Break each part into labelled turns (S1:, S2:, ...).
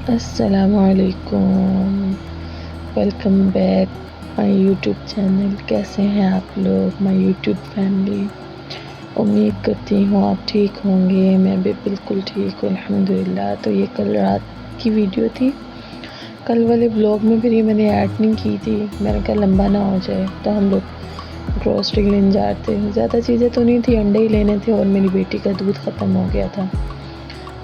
S1: अस्सलामुअलैकुम, welcome back my YouTube channel. कैसे हैं आप लोग, माय यूट्यूब फैमिली। उम्मीद करती हूँ आप ठीक होंगे। मैं भी बिल्कुल ठीक हूँ अल्हम्दुलिल्लाह। तो ये कल रात की वीडियो थी। कल वाले व्लॉग में फिर ये मैंने ऐड नहीं की थी, मैंने कहा लंबा ना हो जाए। तो हम लोग ग्रोसरी लेने जा रहे थे, ज़्यादा चीज़ें तो नहीं थी, अंडे ही लेने थे और मेरी बेटी का दूध ख़त्म हो गया था,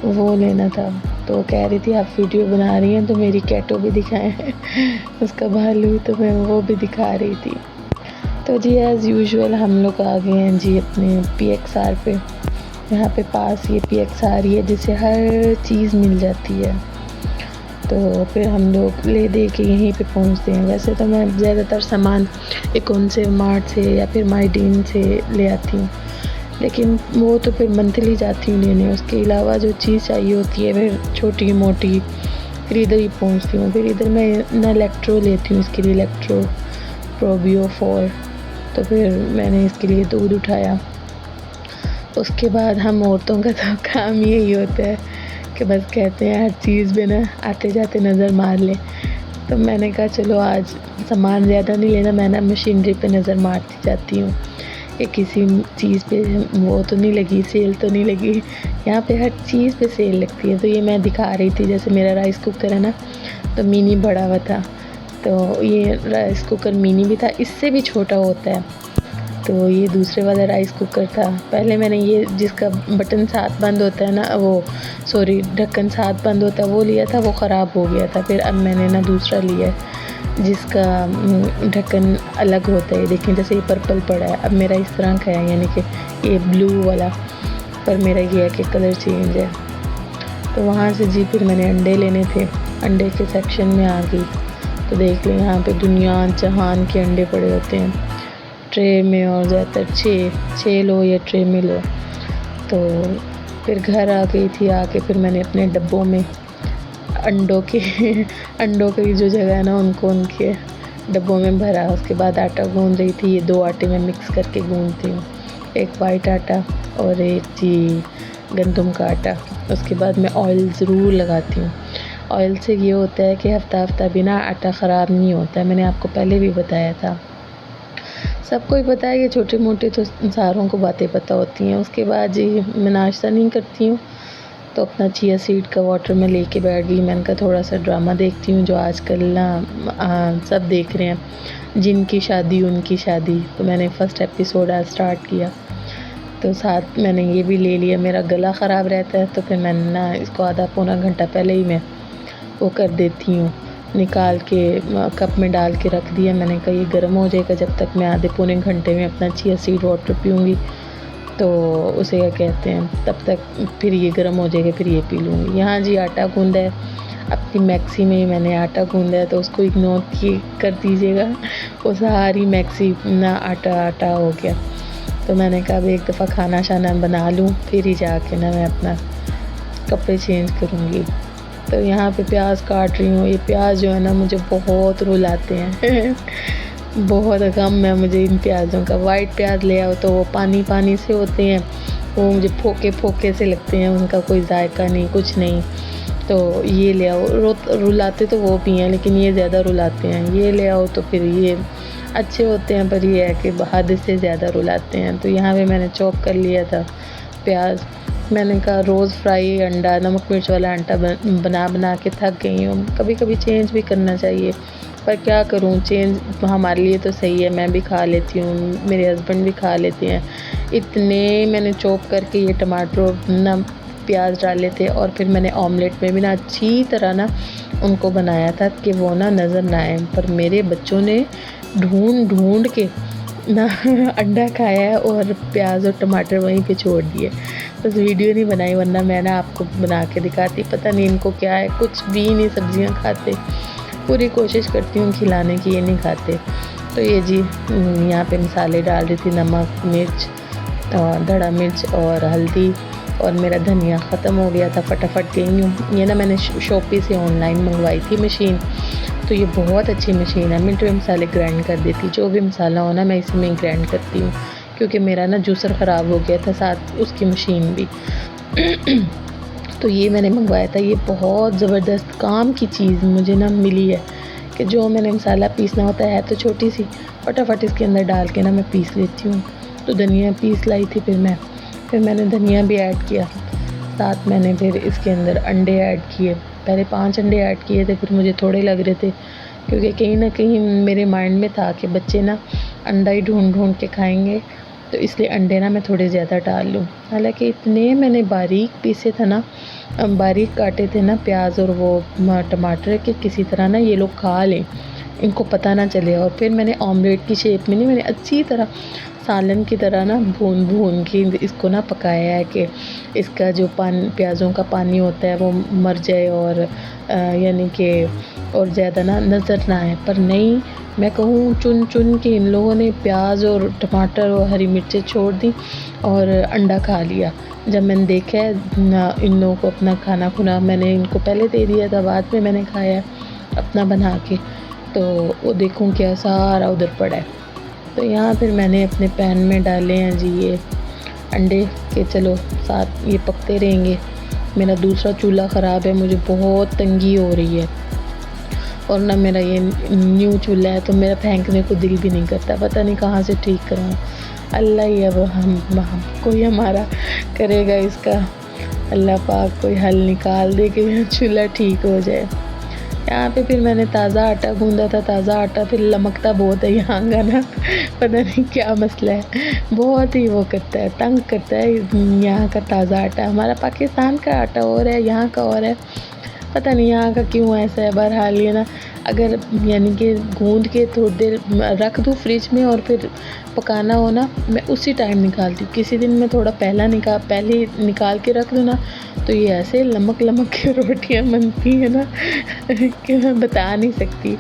S1: वो लेना था। तो कह रही थी आप वीडियो बना रही हैं तो मेरी कैटो भी दिखाएं उसका भालू, तो मैं वो भी दिखा रही थी। तो जी एज़ यूजुअल हम लोग आ गए हैं जी अपने PXR पे। यहाँ पे पास ये PXR ही है जिससे हर चीज़ मिल जाती है। तो फिर हम लोग ले दे के यहीं पे पहुँचते हैं। वैसे तो मैं ज़्यादातर सामान इकोन से, मार्ट से या फिर माइडीन से ले आती हूँ, लेकिन वो तो फिर मंथली जाती हूँ लेने। उसके अलावा जो चीज़ चाहिए होती है फिर छोटी मोटी फिर इधर ही पहुँचती हूँ। फिर इधर मैं ना इलेक्ट्रो लेती हूँ, इसके लिए इलेक्ट्रो प्रोबियो 4। तो फिर मैंने इसके लिए दूध उठाया। उसके बाद हम औरतों का तो काम यही होता है कि बस कहते हैं हर चीज़ में ना आते जाते नज़र मार लें। तो मैंने कहा चलो आज सामान ज़्यादा नहीं लेना, मैं ना मशीनरी पे नज़र मारती जाती हूँ। ये किसी चीज़ पे वो तो नहीं लगी, सेल तो नहीं लगी। यहाँ पे हर चीज़ पे सेल लगती है। तो ये मैं दिखा रही थी, जैसे मेरा राइस कुकर है ना, तो मिनी बड़ा हुआ था, तो ये राइस कुकर मिनी भी था, इससे भी छोटा होता है। तो ये दूसरे वाला राइस कुकर था। पहले मैंने ये जिसका बटन साथ बंद होता है ना, वो सॉरी ढक्कन साथ बंद होता है, वो लिया था, वो ख़राब हो गया था। फिर अब मैंने ना दूसरा लिया है जिसका ढक्कन अलग होता है। देखिए जैसे ये पर्पल पड़ा है, अब मेरा इस तरह का है, यानी कि ये ब्लू वाला, पर मेरा ये है कि कलर चेंज है। तो वहाँ से जी फिर मैंने अंडे लेने थे, अंडे के सेक्शन में आ गई। तो देख लो यहाँ पे दुनिया जहान के अंडे पड़े होते हैं ट्रे में, और ज़्यादातर छः लो या ट्रे में लो। तो फिर घर आ गई थी, आके फिर मैंने अपने डब्बों में अंडों के अंडों की जो जगह है ना उनको उनके डब्बों में भरा। उसके बाद आटा गूंद रही थी। ये 2 आटे में मिक्स करके गूंदती हूँ, एक वाइट आटा और एक जी गंदम का आटा। उसके बाद मैं ऑयल ज़रूर लगाती हूँ। ऑयल से ये होता है कि हफ्ता बिना आटा ख़राब नहीं होता है, मैंने आपको पहले भी बताया था। सबको ही पता है, ये छोटे मोटे तो सारों को बातें पता होती हैं। उसके बाद जी मैं नाश्ता नहीं करती हूँ, तो अपना चिया सीड का वाटर में लेके बैठ गई। मैंने कहा थोड़ा सा ड्रामा देखती हूँ जो आजकल ना सब देख रहे हैं, जिनकी शादी उनकी शादी। तो मैंने फ़र्स्ट एपिसोड आज स्टार्ट किया, तो साथ मैंने ये भी ले लिया। मेरा गला ख़राब रहता है, तो फिर मैंने ना इसको आधा पौना घंटा पहले ही मैं वो कर देती हूँ, निकाल के कप में डाल के रख दिया। मैंने कहा ये गर्म हो जाएगा, जब तक मैं आधे पौने घंटे में अपना चिया सीड वाटर पीऊँगी तो उसे क्या कहते हैं, तब तक फिर ये गर्म हो जाएगा, फिर ये पी लूँगी। यहाँ जी आटा गूँधा है, अपनी मैक्सी में मैंने आटा गूँधा है, तो उसको इग्नोर कर दीजिएगा। वो सारी मैक्सी ना आटा आटा हो गया। तो मैंने कहा अब एक दफ़ा खाना शाना बना लूँ, फिर ही जाके ना मैं अपना कपड़े चेंज करूँगी। तो यहाँ पे प्याज काट रही हूँ। ये प्याज जो है ना मुझे बहुत रुलाते हैं बहुत गम है मुझे इन प्याज़ों का। वाइट प्याज ले आओ तो वो पानी पानी से होते हैं, वो मुझे फोके फोके से लगते हैं, उनका कोई जायका नहीं, कुछ नहीं। तो ये ले आओ, रुलाते तो वो भी हैं, लेकिन ये ज़्यादा रुलाते हैं। ये ले आओ तो फिर ये अच्छे होते हैं, पर ये है कि हद से ज़्यादा रुलाते हैं। तो यहाँ पे मैंने चॉप कर लिया था प्याज। मैंने कहा रोज़ फ्राई अंडा, नमक मिर्च वाला अंडा बना बना के थक गई हूँ, कभी कभी चेंज भी करना चाहिए। पर क्या करूँ, चेंज हमारे लिए तो सही है, मैं भी खा लेती हूँ, मेरे हस्बैंड भी खा लेते हैं। इतने मैंने चॉप करके ये टमाटर ना प्याज डाले थे, और फिर मैंने ऑमलेट में भी ना अच्छी तरह ना उनको बनाया था कि वो ना नज़र ना आए। पर मेरे बच्चों ने ढूंढ ढूंढ के ना अंडा खाया है और प्याज और टमाटर वहीं पे छोड़ दिए। बस वीडियो नहीं बनाई, वरना मैं ना आपको बना के दिखाती। पता नहीं इनको क्या है, कुछ भी नहीं सब्जियां खाते। पूरी कोशिश करती हूँ खिलाने की, ये नहीं खाते। तो ये जी यहाँ पे मसाले डाल रही थी, नमक मिर्च धड़ा मिर्च और हल्दी, और मेरा धनिया ख़त्म हो गया था, फटाफट गई हूँ। ये ना मैंने शॉपी से ऑनलाइन मंगवाई थी मशीन, तो ये बहुत अच्छी मशीन है, मिनट में मसाले ग्राइंड कर देती। जो भी मसाला हो ना मैं इसी में ग्राइंड करती हूँ, क्योंकि मेरा ना जूसर ख़राब हो गया था, साथ उसकी मशीन भी तो ये मैंने मंगवाया था। ये बहुत ज़बरदस्त काम की चीज़ मुझे ना मिली है कि जो मैंने मसाला पीसना होता है तो छोटी सी, फटाफट इसके अंदर डाल के ना मैं पीस लेती हूँ। तो धनिया पीस लाई थी फिर मैंने धनिया भी ऐड किया। साथ मैंने फिर इसके अंदर अंडे ऐड किए। पहले 5 अंडे ऐड किए थे, फिर मुझे थोड़े लग रहे थे क्योंकि कहीं न कहीं मेरे माइंड में था कि बच्चे ना अंडा ही ढूँढ के खाएँगे, तो इसलिए अंडे ना मैं थोड़े ज़्यादा डाल लूँ। हालाँकि इतने मैंने बारीक पीसे थे ना, बारीक काटे थे ना प्याज और वो टमाटर कि किसी तरह ना ये लोग खा लें, इनको पता ना चले। और फिर मैंने ऑमलेट की शेप में नहीं, मैंने अच्छी तरह सालन की तरह ना भून के इसको ना पकाया है कि इसका जो प्याज़ों का पानी होता है वो मर जाए और यानी कि और ज़्यादा ना नज़र ना आए। पर नहीं, मैं कहूँ चुन के इन लोगों ने प्याज और टमाटर और हरी मिर्चें छोड़ दी और अंडा खा लिया। जब मैंने देखा है इन लोगों को अपना खाना खुना, मैंने इनको पहले दे दिया था, बाद में मैंने खाया अपना बना के, तो वो देखूँ क्या सारा उधर पड़ा है। तो यहाँ फिर मैंने अपने पैन में डाले हैं जी ये अंडे के, चलो साथ ये पकते रहेंगे। मेरा दूसरा चूल्हा ख़राब है, मुझे बहुत तंगी हो रही है और ना मेरा ये न्यू चूल्हा है तो मेरा फेंकने को दिल भी नहीं करता, पता नहीं कहाँ से ठीक कराऊँ। अल्लाह ही अब हम कोई हमारा करेगा इसका, अल्लाह पाक कोई हल निकाल दे कि यह चूल्हा ठीक हो जाए। यहाँ पे फिर मैंने ताज़ा आटा गूँधा था, ताज़ा आटा फिर लमकता बहुत है यहाँ का ना, पता नहीं क्या मसला है, बहुत ही वो करता है, तंग करता है यहाँ का ताज़ा आटा। हमारा पाकिस्तान का आटा और है, यहाँ का और है, पता नहीं यहाँ का क्यों ऐसा है। बहरहाल ये ना अगर यानी कि गूँध के थोड़ी देर रख दूँ फ्रिज में और फिर पकाना हो ना, मैं उसी टाइम निकालती हूँ। किसी दिन मैं थोड़ा पहले निकाल के रख दूँ ना, तो ये ऐसे लमक के रोटियां बनती हैं ना कि मैं बता नहीं सकती।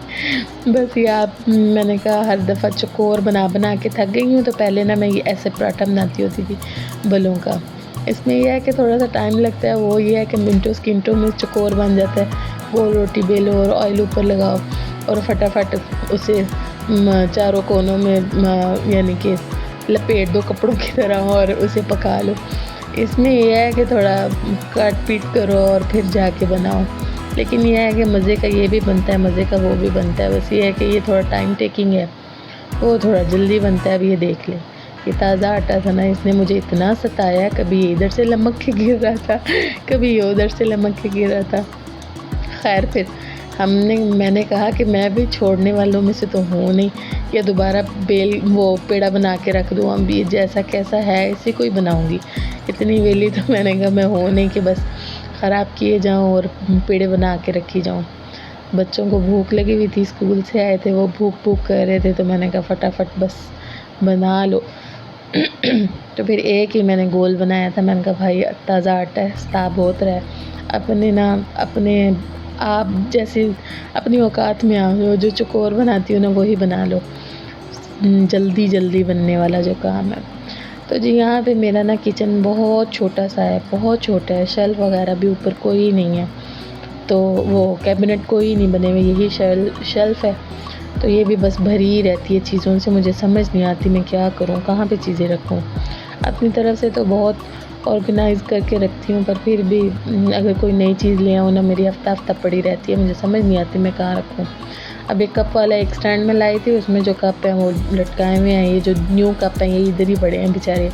S1: बस ये मैंने कहा हर दफ़ा चकोर बना के थक गई हूँ, तो पहले ना मैं ये ऐसे पराठा बनाती होती थी बलों का। इसमें यह है कि थोड़ा सा टाइम लगता है, वो ये है कि मिनटों सेकंडों में चकोर बन जाता है। गोल रोटी बेलो और ऑयल ऊपर लगाओ और फटाफट उसे चारों कोनों में यानी कि लपेट दो कपड़ों की तरह और उसे पका लो। इसमें यह है कि थोड़ा काट पीट करो और फिर जाके बनाओ, लेकिन यह है कि मज़े का ये भी बनता है, मज़े का वो भी बनता है। बस ये है कि ये थोड़ा टाइम टेकिंग है, वो थोड़ा जल्दी बनता है। अब ये देख ले, ये ताज़ा आटा था ना, इसने मुझे इतना सताया, कभी इधर से लमक के गिर रहा था, कभी ये उधर से लमक के गिर रहा था। खैर फिर मैंने कहा कि मैं भी छोड़ने वालों में से तो हूँ नहीं, या दोबारा वो पेड़ा बना के रख दूँ, अब ये जैसा कैसा है इसी को ही बनाऊँगी। इतनी वेली तो मैंने कहा मैं हूँ नहीं कि बस ख़राब किए जाऊँ और पेड़े बना के रखी जाऊँ। बच्चों को भूख लगी हुई थी, स्कूल से आए थे, वो भूख कर रहे थे, तो मैंने कहा फटाफट बस बना लो। तो फिर एक ही मैंने गोल बनाया था। मैंने कहा भाई ताज़ा आटा है, साफ होत रहा है, अपने आप जैसे अपनी औकात में आओ, जो चकोर बनाती हो ना वही बना लो, जल्दी बनने वाला जो काम है। तो जी यहाँ पे मेरा ना किचन बहुत छोटा सा है, बहुत छोटा है, शेल्फ वगैरह भी ऊपर कोई नहीं है, तो वो कैबिनेट कोई नहीं बने हुए, यही शेल्फ है। तो ये भी बस भरी ही रहती है चीज़ों से, मुझे समझ नहीं आती मैं क्या करूँ, कहाँ पे चीज़ें रखूँ। अपनी तरफ से तो बहुत ऑर्गेनाइज़ करके रखती हूँ, पर फिर भी अगर कोई नई चीज़ ले आऊँ ना, मेरी हफ्ता पड़ी रहती है, मुझे समझ नहीं आती मैं कहाँ रखूँ। अब एक कप वाला एक स्टैंड में लाई थी, उसमें जो कप हैं वो लटकाए हुए हैं, ये जो न्यू कप हैं ये इधर ही पड़े हैं, बेचारे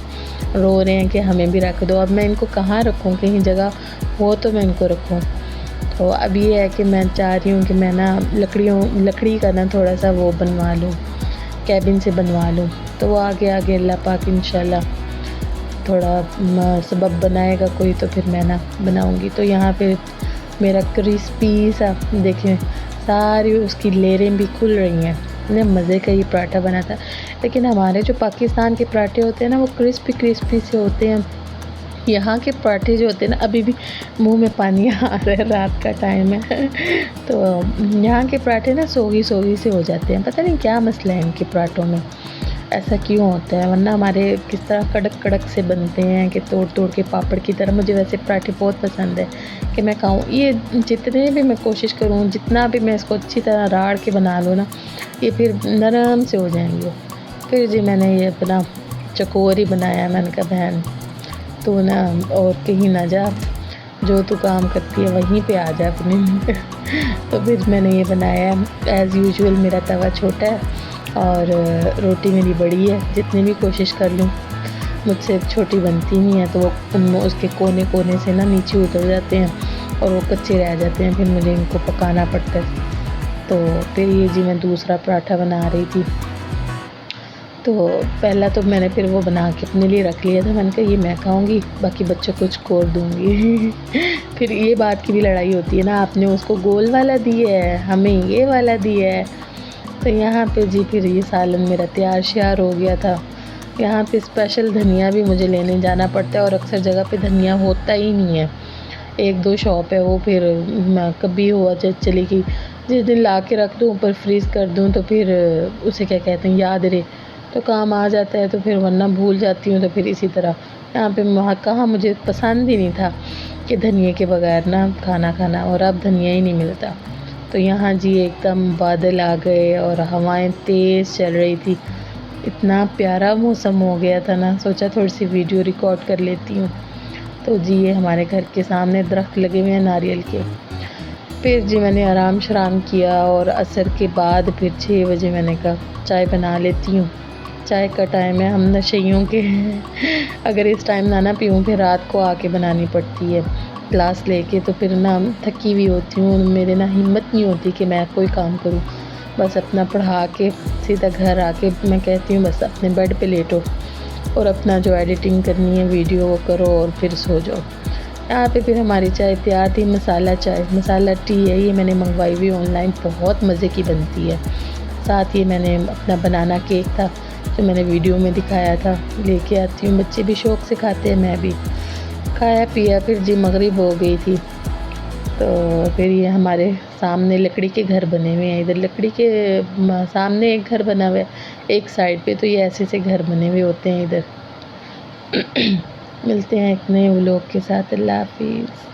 S1: रो रहे हैं कि हमें भी रख दो। अब मैं इनको कहाँ रखूँ, कहीं जगह हो तो मैं इनको रखूँ। तो अब ये है कि मैं चाह रही हूँ कि मैं ना लकड़ी का ना थोड़ा सा वो बनवा लूँ, कैबिन से बनवा लूँ, तो वो आगे अल्लाह पाक इंशाल्लाह थोड़ा सबब बनाएगा कोई, तो फिर मैं ना बनाऊँगी। तो यहाँ पे मेरा क्रिस्पी सा देखें, सारी उसकी लेयरें भी खुल रही हैं। इतने मज़े का ये पराठा बना था। लेकिन हमारे जो पाकिस्तान के पराठे होते हैं ना, वो क्रिस्पी से होते हैं। यहाँ के पराठे जो होते हैं ना, अभी भी मुंह में पानी आ रहा है, रात का टाइम है। तो यहाँ के पराठे ना सोगी से हो जाते हैं, पता नहीं क्या मसला है इनके पराठों में, ऐसा क्यों होता है। वरना हमारे किस तरह कड़क से बनते हैं कि तोड़ के पापड़ की तरह। मुझे वैसे पराठे बहुत पसंद है कि मैं खाऊं। ये जितने भी मैं कोशिश करूं, जितना भी मैं इसको अच्छी तरह राड़ के बना लूँ ना, ये फिर नरम से हो जाएंगे। फिर जी मैंने ये अपना चकोर ही बनाया। मैंने कहा बहन तू ना और कहीं ना जा, जो तू काम करती है वहीं पे आ जा अपने। तो फिर मैंने ये बनाया। एज़ यूजुअल मेरा तवा छोटा है और रोटी मेरी बड़ी है, जितनी भी कोशिश कर लूँ मुझसे छोटी बनती नहीं है, तो वो उसके कोने कोने से ना नीचे उतर जाते हैं और वो कच्चे रह जाते हैं, फिर मुझे इनको पकाना पड़ता है। तो फिर ये जी मैं दूसरा पराठा बना रही थी। तो पहला तो मैंने फिर वो बना के अपने लिए रख लिया था। मैंने कहा ये मैं खाऊंगी, बाकी बच्चों को छोड़ दूंगी। फिर ये बात की भी लड़ाई होती है ना, आपने उसको गोल वाला दिया है, हमें ये वाला दिया है। तो यहाँ पे जी फिर ये सालन मेरा तैयार श्यार हो गया था। यहाँ पे स्पेशल धनिया भी मुझे लेने जाना पड़ता है और अक्सर जगह पे धनिया होता ही नहीं है। एक दो शॉप है वो, फिर कभी हुआ चली गई, जिस दिन ला के रख दूँ ऊपर फ्रीज़ कर दूँ तो फिर उसे क्या कहते हैं याद रहे तो काम आ जाता है, तो फिर वरना भूल जाती हूँ। तो फिर इसी तरह यहाँ पे वहाँ कहाँ मुझे पसंद ही नहीं था कि धनिए के बगैर ना खाना, और अब धनिया ही नहीं मिलता। तो यहाँ जी एकदम बादल आ गए और हवाएं तेज़ चल रही थी। इतना प्यारा मौसम हो गया था ना, सोचा थोड़ी सी वीडियो रिकॉर्ड कर लेती हूँ। तो जी ये हमारे घर के सामने दरख्त लगे हुए हैं नारियल के। फिर जी मैंने आराम शराम किया और असर के बाद फिर 6 बजे मैंने कहा चाय बना लेती हूँ। चाय का टाइम है, हम नशेइयों के हैं। अगर इस टाइम ना पीऊँ फिर रात को आके बनानी पड़ती है क्लास लेके, तो फिर ना थकी हुई होती हूँ, मेरे ना हिम्मत नहीं होती कि मैं कोई काम करूँ। बस अपना पढ़ा के सीधा घर आके मैं कहती हूँ बस अपने बेड पे लेटो और अपना जो एडिटिंग करनी है वीडियो वो करो और फिर सो जाओ। यहाँ पे फिर हमारी चाय तैयार थी। मसाला चाय, मसाला टी है, ये मैंने मंगवाई हुई ऑनलाइन, बहुत मज़े की बनती है। साथ ही मैंने अपना बनाना केक था जो मैंने वीडियो में दिखाया था, लेके आती हूँ। बच्चे भी शौक़ से खाते हैं, मैं भी खाया पिया। फिर जी मगरिब हो गई थी, तो फिर ये हमारे सामने लकड़ी के घर बने हुए हैं। इधर लकड़ी के सामने एक घर बना हुआ है, एक साइड पे तो ये ऐसे से घर बने हुए होते हैं इधर। मिलते हैं एक नए व्लॉग के साथ। अल्लाह हाफिज़।